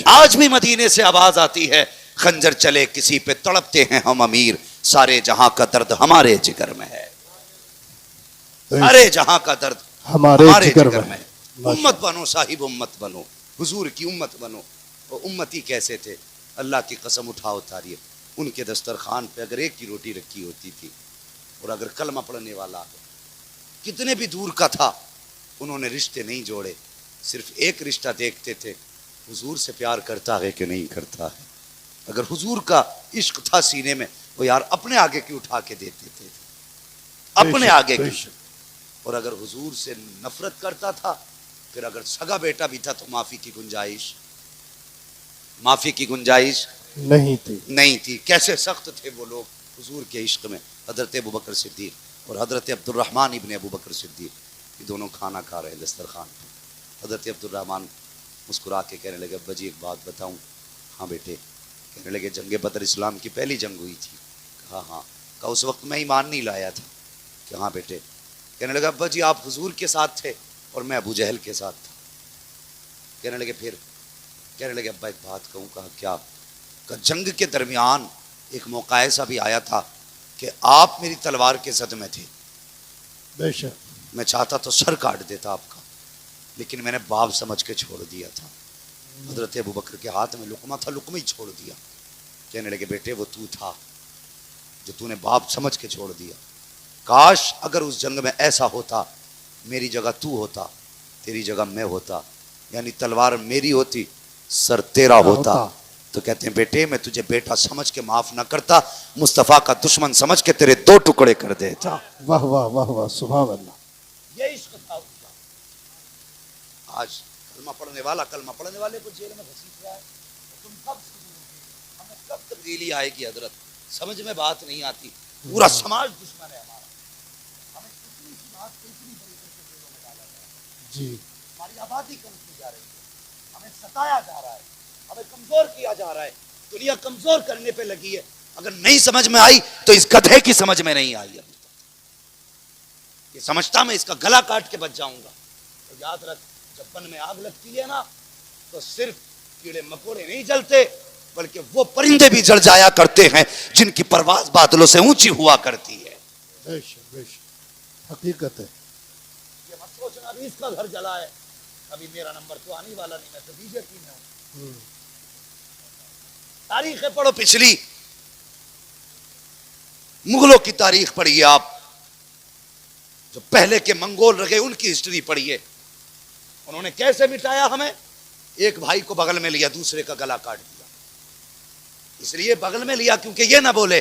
آج بھی مدینے سے آواز آتی ہے، خنجر چلے کسی پہ تڑپتے ہیں ہم امیر، سارے جہاں کا درد ہمارے جگر میں ہے، سارے جہاں کا درد ہمارے جگر میں ہے۔ امت بنو صاحب، امت بنو، حضور کی امت بنو۔ وہ امتی کیسے تھے؟ اللہ کی قسم اٹھاؤ تاریخ، ان کے دسترخوان پہ اگر ایک کی روٹی رکھی ہوتی تھی اور اگر کلمہ پڑھنے والا ہو، کتنے بھی دور کا تھا، انہوں نے رشتے نہیں جوڑے، صرف ایک رشتہ دیکھتے تھے، حضور سے پیار کرتا ہے کہ نہیں کرتا ہے۔ اگر حضور کا عشق تھا سینے میں، وہ یار اپنے آگے کی اٹھا کے دیتے تھے، اپنے آگے کی۔ اور اگر حضور سے نفرت کرتا تھا، پھر اگر سگا بیٹا بھی تھا تو معافی کی گنجائش نہیں تھی۔ کیسے سخت تھے وہ لوگ حضور کے عشق میں۔ حضرت ابوبکر صدیق اور حضرت عبد الرحمن ابن ابوبکر صدیق، یہ دونوں کھانا کھا رہے ہیں دسترخوان پہ۔ حضرت عبد الرحمن مسکرا کے کہنے لگے، ابا جی ایک بات بتاؤں؟ ہاں بیٹے۔ کہنے لگے جنگ بدر اسلام کی پہلی جنگ ہوئی تھی؟ کہا ہاں۔ کہا اس وقت میں ایمان نہیں لایا تھا؟ کہ ہاں بیٹے۔ کہنے لگا ابا جی آپ حضور کے ساتھ تھے اور میں ابو جہل کے ساتھ تھا۔ کہنے لگے پھر؟ کہنے لگے ابا ایک بات کہوں؟ کہا کیا؟ کہ جنگ کے درمیان ایک موقع ایسا بھی آیا تھا کہ آپ میری تلوار کے زد میں تھے، بے شک میں چاہتا تو سر کاٹ دیتا آپ کا، لیکن میں نے باپ سمجھ کے چھوڑ دیا تھا۔ حضرت ابوبکر کے ہاتھ میں لقمہ تھا، لقمہ ہی چھوڑ دیا۔ کہنے لگے بیٹے وہ تو تھا جو تو نے باپ سمجھ کے چھوڑ دیا، کاش اگر اس جنگ میں ایسا ہوتا، میری جگہ تو ہوتا، تیری جگہ میں ہوتا، یعنی تلوار میری ہوتی، سر تیرا ہوتا۔ تو کہتے ہیں بیٹے میں تجھے بیٹا سمجھ کے معاف نہ کرتا، مصطفیٰ کا دشمن سمجھ کے تیرے دو ٹکڑے کر دیتا۔ واہ واہ واہ واہ، سبحان اللہ۔ یہ عشق تھا اس کا۔ آج کلمہ پڑھنے والا کلمہ پڑھنے والے کو جیل میں گھسیٹ رہا ہے، تم کب ہمیں کب تبدیلی آئے گی حضرت؟ سمجھ میں بات نہیں آتی۔ پورا سماج دشمن ہے ہمارا، ہمیں کتنی سی بات کو اتنی بڑی کر کے جیلوں میں ڈالا جا رہا ہے، جی ہماری آبادی کم کی جا رہی ہے، ہمیں ستایا جا رہا ہے، ہمیں کمزور کیا جا رہا ہے، دنیا کمزور کرنے پہ لگی ہے۔ اگر نہیں سمجھ میں آئی تو اس گدھے کی سمجھ میں نہیں آئی ابھی تک۔ یہ سمجھتا میں اس کا گلا کاٹ کے بچ جاؤں گا۔ تو یاد رکھ، جب بن میں آگ لگتی ہے نا تو صرف کیڑے مکوڑے نہیں جلتے، بلکہ وہ پرندے بھی جل جایا کرتے ہیں جن کی پرواز بادلوں سے اونچی ہوا کرتی ہے۔ بے شک بے شک، حقیقت ہے۔ یہ مت سوچنا ابھی اس کا گھر جلا ہے، ابھی میرا نمبر تو آنے والا نہیں، میں تو بی جے پی میں ہوں۔ تاریخیں پڑھو پچھلی، مغلوں کی تاریخ پڑھیے آپ، جو پہلے کے منگول رہے ان کی ہسٹری پڑھیے، انہوں نے کیسے مٹایا ہمیں۔ ایک بھائی کو بغل میں لیا، دوسرے کا گلا کاٹ دیا۔ اس لیے بغل میں لیا کیونکہ یہ نہ بولے،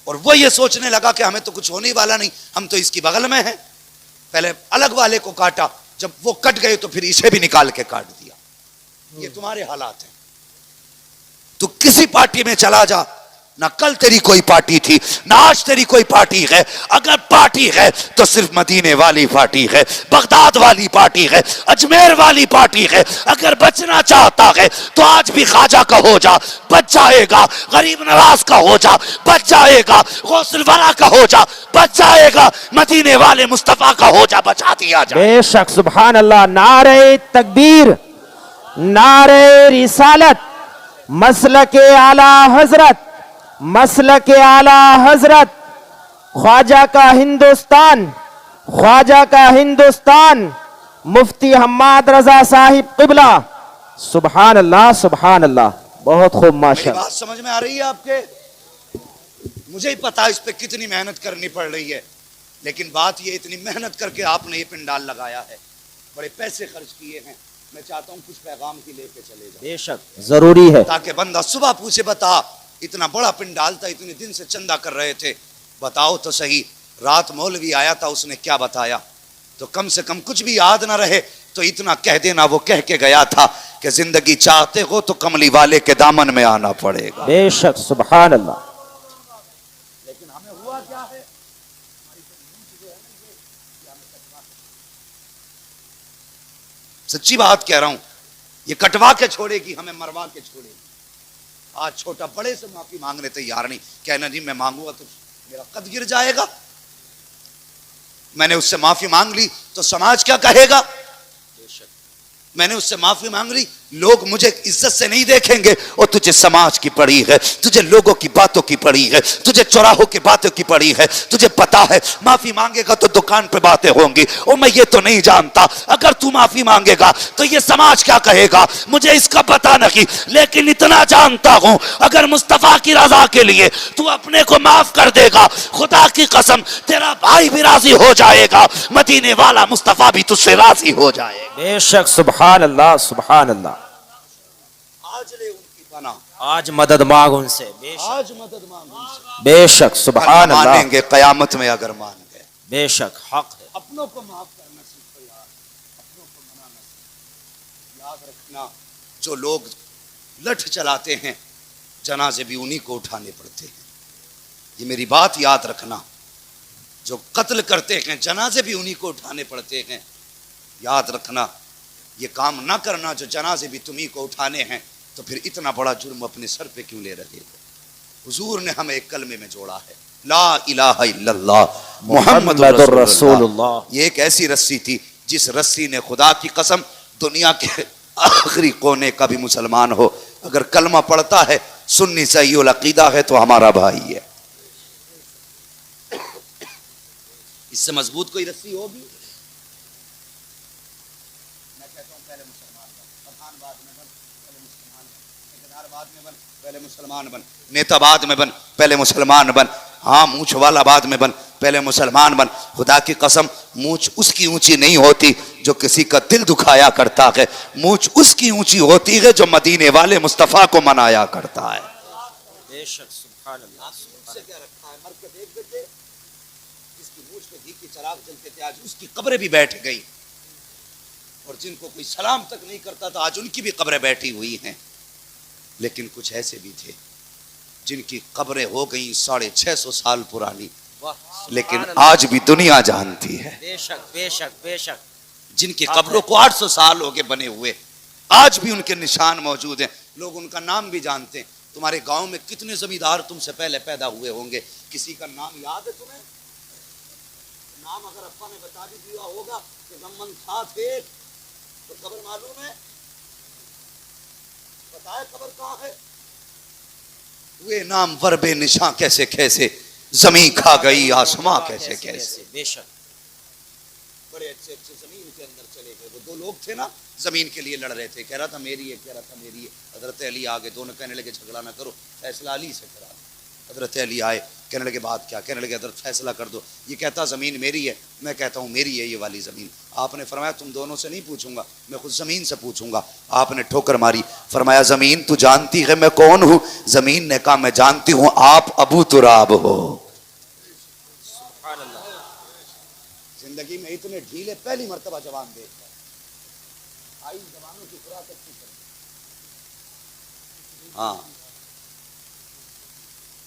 اور وہ یہ سوچنے لگا کہ ہمیں تو کچھ ہونے والا نہیں، ہم تو اس کی بغل میں ہیں۔ پہلے الگ والے کو کاٹا، جب وہ کٹ گئے تو پھر اسے بھی نکال کے کاٹ دیا۔ یہ تمہارے حالات ہیں۔ تو کسی پارٹی میں چلا جا، نہ کل تیری کوئی پارٹی تھی، نہ آج تیری کوئی پارٹی ہے۔ اگر پارٹی ہے تو صرف مدینے والی پارٹی ہے، بغداد والی پارٹی ہے، اجمیر والی پارٹی ہے۔ اگر بچنا چاہتا ہے تو آج بھی خواجہ کا ہو جا، بچ جائے گا۔ غریب نواز کا ہو جا، بچ جائے گا۔ غوث الورا کا ہو جا، بچ جائے گا۔ مدینے والے مصطفیٰ کا ہو جا، بچا دیا جائے۔ بے شک، سبحان اللہ۔ نعرہ تکبیر، نعرہ رسالت، مسلک اعلیٰ حضرت، مسلک اعلیٰ حضرت، خواجہ کا ہندوستان، خواجہ کا ہندوستان، مفتی حماد رضا صاحب قبلہ۔ سبحان اللہ سبحان اللہ، بہت خوب میری ماشاءاللہ۔ بات سمجھ میں آ رہی ہے آپ کے؟ مجھے ہی پتا اس پہ کتنی محنت کرنی پڑ رہی ہے، لیکن بات یہ اتنی محنت کر کے آپ نے یہ پنڈال لگایا ہے، بڑے پیسے خرچ کیے ہیں، میں چاہتا ہوں کچھ پیغام کی لے کے چلے جائیں، بے شک ضروری ہے، تاکہ بندہ صبح پوچھے بتا اتنا بڑا پنڈال تھا، اتنے دن سے چندہ کر رہے تھے، بتاؤ تو صحیح رات مولوی آیا تھا اس نے کیا بتایا؟ تو کم سے کم کچھ بھی یاد نہ رہے تو اتنا کہہ دینا، وہ کہہ کے گیا تھا کہ زندگی چاہتے ہو تو کملی والے کے دامن میں آنا پڑے گا۔ بے شک سبحان اللہ۔ لیکن ہمیں ہوا کیا ہے؟ سچی بات کہہ رہا ہوں، یہ کٹوا کے چھوڑے گی، ہمیں مروا کے چھوڑے گی۔ آج چھوٹا بڑے سے معافی مانگنے تیار نہیں، کہنا جی میں مانگوں گا تو میرا قد گر جائے گا، میں نے اس سے معافی مانگ لی تو سماج کیا کہے گا؟ بے شک میں نے اس سے معافی مانگ لی, لوگ مجھے عزت سے نہیں دیکھیں گے, اور تجھے سماج کی پڑی ہے, تجھے لوگوں کی باتوں کی پڑی ہے, تجھے چوراہوں کی باتوں کی پڑی ہے, تجھے پتا ہے معافی مانگے گا تو دکان پہ باتیں ہوں گی, اور میں یہ تو نہیں جانتا اگر تو معافی مانگے گا تو یہ سماج کیا کہے گا, مجھے اس کا پتا نہیں, لیکن اتنا جانتا ہوں اگر مصطفیٰ کی رضا کے لیے تو اپنے کو معاف کر دے گا, خدا کی قسم تیرا بھائی بھی راضی ہو جائے گا, مدینے والا مصطفیٰ بھی تجھ سے راضی ہو جائے گا. بے شک, سبحان اللہ سبحان اللہ. آج لے ان کی پناہ, آج مدد مانگ ان سے. بے شک آج مدد مانگ ان سے. بے شک, سبحان اللہ. مانیں گے قیامت میں اگر مان گئے. بے شک حق ہے. اپنوں کو معاف کرنا سیکھو یار, اپنوں کو منانا سیکھو. یاد رکھنا جو لوگ لٹھ چلاتے ہیں جنازے بھی انہی کو اٹھانے پڑتے ہیں, یہ میری بات یاد رکھنا. جو قتل کرتے ہیں جنازے بھی انہی کو اٹھانے پڑتے ہیں. یاد رکھنا یہ کام نہ کرنا, جو جنازے بھی تمہیں کو اٹھانے ہیں, تو پھر اتنا بڑا جرم اپنے سر پہ کیوں لے رہے ہو. حضور نے ہمیں ایک کلمے میں جوڑا ہے, لا الہ الا اللہ محمد رسول اللہ. یہ ایک ایسی رسی تھی جس رسی نے خدا کی قسم دنیا کے آخری کونے کا بھی مسلمان ہو اگر کلمہ پڑھتا ہے, سنی صحیح العقیدہ ہے, تو ہمارا بھائی ہے. اس سے مضبوط کوئی رسی ہوگی؟ میں کہتا ہوں پہلے مسلمان بن, پٹھان بعد میں بن, پہلے مسلمان بن, ٹھیکیدار بعد میں بن, پہلے مسلمان بن, نیتا بعد میں بن, پہلے مسلمان بن, ہاں مونچھ والا بعد میں بن, پہلے مسلمان بن. خدا کی قسم مونچھ اس کی اونچی نہیں ہوتی جو کسی کا دل دکھایا کرتا ہے, مونچھ اس کی اونچی ہوتی ہے جو مدینے والے مصطفیٰ کو منایا کرتا ہے. بے شک, سبحان اللہ. سے کیا رکھا ہے, مر کے دیکھ دیتے جس کی مونچھ پہ گھی کے چراغ جلتے تھے, آج اس کی قبریں بھی بیٹھ گئی, اور جن کو کوئی سلام تک نہیں کرتا تھا آج ان کی بھی قبریں بیٹھی ہوئی ہیں. لیکن کچھ ایسے بھی تھے جن کی قبریں ہو گئیں 650 سال پرانی, لیکن آج بھی دنیا جانتی ہے. بے شک بے شک بے شک. جن کی قبروں کو 800 سال ہو گئے بنے ہوئے, آج بھی ان کے نشان موجود ہیں, لوگ ان کا نام بھی جانتے ہیں. تمہارے گاؤں میں کتنے زمیندار تم سے پہلے پیدا ہوئے ہوں گے, کسی کا نام یاد ہے تمہیں؟ نام اگر ابا نے بتا بھی دیا ہوگا کہ زمن تھا تھے, تو قبر معلوم ہے؟ بتائے قبر کہاں ہے؟ وہ نام ور بے نشاں کیسے کیسے, زمین کھا گئی آسماں کیسے کیسے. بے شک. بڑے اچھے اچھے زمین کے اندر چلے گئے. وہ دو لوگ تھے نا زمین کے لیے لڑ رہے تھے, کہہ رہا تھا میری ہے, کہہ رہا تھا میری ہے. حضرت علی آگے, دونوں کہنے لگے جھگڑا نہ کرو, فیصلہ علی سے کرا. حضرت علی آئے, کہنے لگے بات کیا, کہنے لگے حضرت فیصلہ کر دو. یہ کہتا زمین میری ہے, میں کہتا ہوں میری ہے یہ والی زمین. آپ نے فرمایا تم دونوں سے نہیں پوچھوں گا, میں خود زمین سے پوچھوں گا. آپ نے ٹھوکر ماری, فرمایا زمین تو جانتی ہے میں کون ہوں؟ زمین نے کہا میں جانتی ہوں آپ ابو تراب ہو. زندگی میں اتنے ڈھیلے پہلی مرتبہ جوان دیکھ رہا ہے. آئی جوانوں کی خوراک اچھی کریں. ہاں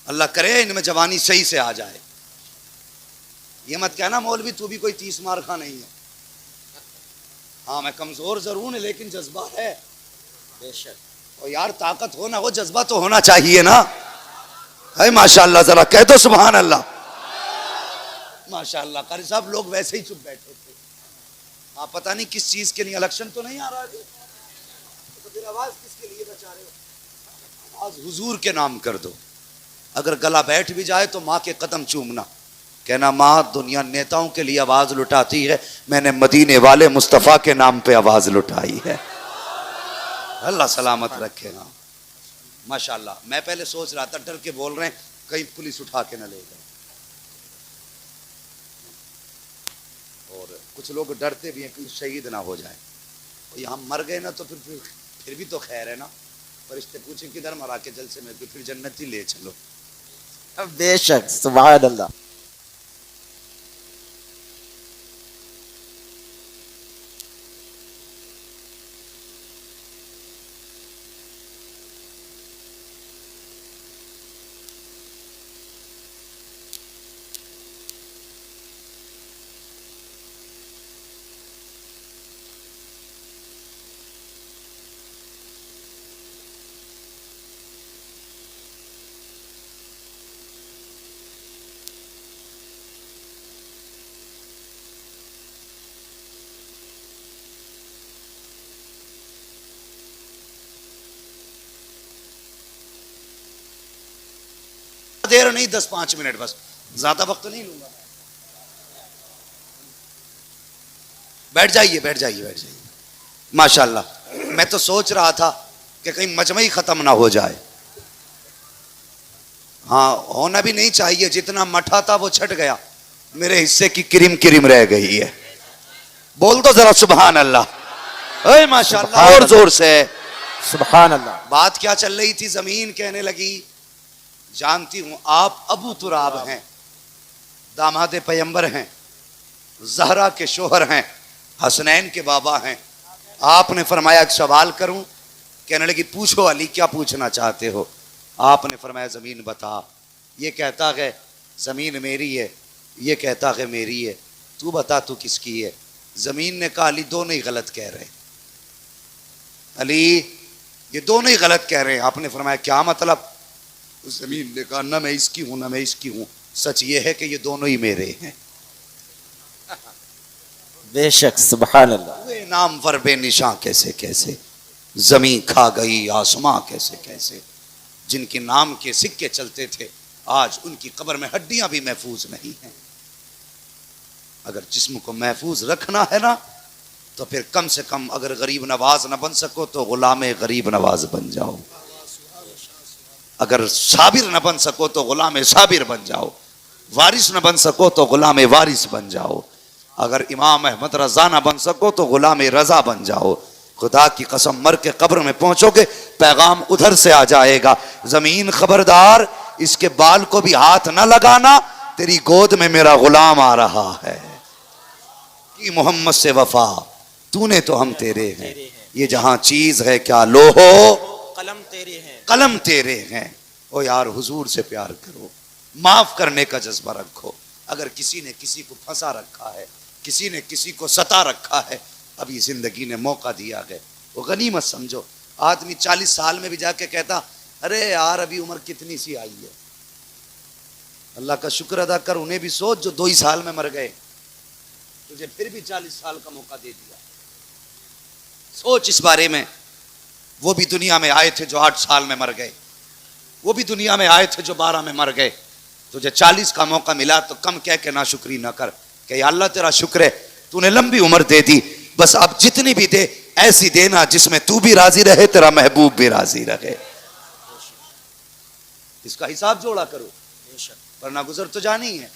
اللہ کرے ان میں جوانی صحیح سے آ جائے. یہ مت کہنا مولوی تو بھی کوئی 30 مار کھا نہیں ہے. ہاں میں کمزور ضرور ہوں لیکن جذبہ ہے. بے شک. اور یار طاقت ہو نہ ہو جذبہ تو ہونا چاہیے نا. ہے ماشاء اللہ, ذرا کہہ دو سبحان اللہ. ماشاء اللہ. قاری صاحب لوگ ویسے ہی چپ بیٹھے تھے, آپ پتہ نہیں کس چیز کے لیے, الیکشن تو نہیں آ رہا ہے, تو پھر آواز کس کے لیے بچا رہے ہو؟ آواز حضور کے نام کر دو. اگر گلا بیٹھ بھی جائے تو ماں کے قدم چومنا, کہنا ماں دنیا نیتاؤں کے لیے آواز لٹاتی ہے, میں نے مدینے والے مصطفیٰ کے نام پہ آواز لٹائی ہے. اللہ سلامت رکھے گا. ماشاءاللہ. میں پہلے سوچ رہا تھا ڈر کے بول رہے ہیں کہیں پولیس اٹھا کے نہ لے جائے, اور کچھ لوگ ڈرتے بھی ہیں کہ شہید نہ ہو جائے. یہاں مر گئے نا تو پھر بھی تو خیر ہے نا. فرشتے پوچھیں کدھر مرا, کے جلسے میں, پھر جنت ہی لے چلو. بے شک, سبحان اللہ. دیر نہیں 10-5 منٹ بس, زیادہ وقت نہیں لوں گا. بیٹھ جائیے بیٹھ جائیے بیٹھ جائیے. ماشاءاللہ میں تو سوچ رہا تھا کہ کہیں مجمع ختم نہ ہو جائے. ہاں ہونا بھی نہیں چاہیے, جتنا مٹھا تھا وہ چھٹ گیا, میرے حصے کی کریم کریم رہ گئی ہے. بول دو ذرا سبحان اللہ. اے ماشاءاللہ اور زور سے. سبحان اللہ. بات کیا چل رہی تھی؟ زمین کہنے لگی جانتی ہوں آپ ابو تراب ہیں, داماد پیمبر ہیں, زہرا کے شوہر ہیں, حسنین کے بابا ہیں. آپ نے فرمایا ایک سوال کروں؟ کہنے لگی پوچھو علی کیا پوچھنا چاہتے ہو؟ آپ نے فرمایا زمین بتا. یہ کہتا ہے زمین میری ہے, یہ کہتا ہے میری ہے, تو بتا تو کس کی ہے؟ زمین نے کہا علی دونوں ہی غلط کہہ رہے ہیں, علی یہ دونوں ہی غلط کہہ رہے ہیں. آپ نے فرمایا کیا مطلب؟ زمین نے کہا نہ میں اس کی ہوں نہ میں اس کی ہوں, سچ یہ ہے کہ یہ دونوں ہی میرے ہیں. بے شک سبحان اللہ. وہ نام ور بے نشاں کیسے کیسے, زمین کھا گئی آسماں کیسے کیسے, جن کے نام کے سکے چلتے تھے آج ان کی قبر میں ہڈیاں بھی محفوظ نہیں ہیں. اگر جسم کو محفوظ رکھنا ہے نا تو پھر کم سے کم اگر غریب نواز نہ بن سکو تو غلام غریب نواز بن جاؤ. اگر صابر نہ بن سکو تو غلام صابر بن جاؤ. وارث نہ بن سکو تو غلام وارث بن جاؤ. اگر امام احمد رضا نہ بن سکو تو غلام رضا بن جاؤ. خدا کی قسم مر کے قبر میں پہنچو گے پیغام ادھر سے آ جائے گا, زمین خبردار اس کے بال کو بھی ہاتھ نہ لگانا, تیری گود میں میرا غلام آ رہا ہے. کی محمد سے وفا تو نے تو ہم تیرے ہیں, یہ جہاں چیز ہے کیا لوہو قلم تیرے ہیں. قلم تیرے ہیں. او یار حضور سے پیار کرو, معاف کرنے کا جذبہ رکھو. اگر کسی نے کسی کو پھنسا رکھا ہے, کسی نے کسی کو ستا رکھا ہے, ابھی زندگی نے موقع دیا ہے, وہ غنیمت سمجھو. آدمی 40 سال میں بھی جا کے کہتا ارے یار ابھی عمر کتنی سی آئی ہے, اللہ کا شکر ادا کر, انہیں بھی سوچ جو 2 ہی سال میں مر گئے, تجھے پھر بھی 40 سال کا موقع دے دیا. سوچ اس بارے میں. وہ بھی دنیا میں آئے تھے جو 8 سال میں مر گئے, وہ بھی دنیا میں آئے تھے جو 12 میں مر گئے. تجھے 40 کا موقع ملا تو کم کہہ کے ناشکری نہ کر کہ یا اللہ تیرا شکر ہے تو نے لمبی عمر دے دی, بس اب جتنی بھی دے ایسی دینا جس میں تو بھی راضی رہے, تیرا محبوب بھی راضی رہے. اس کا حساب جوڑا کرو, ورنہ گزر تو جانی ہے.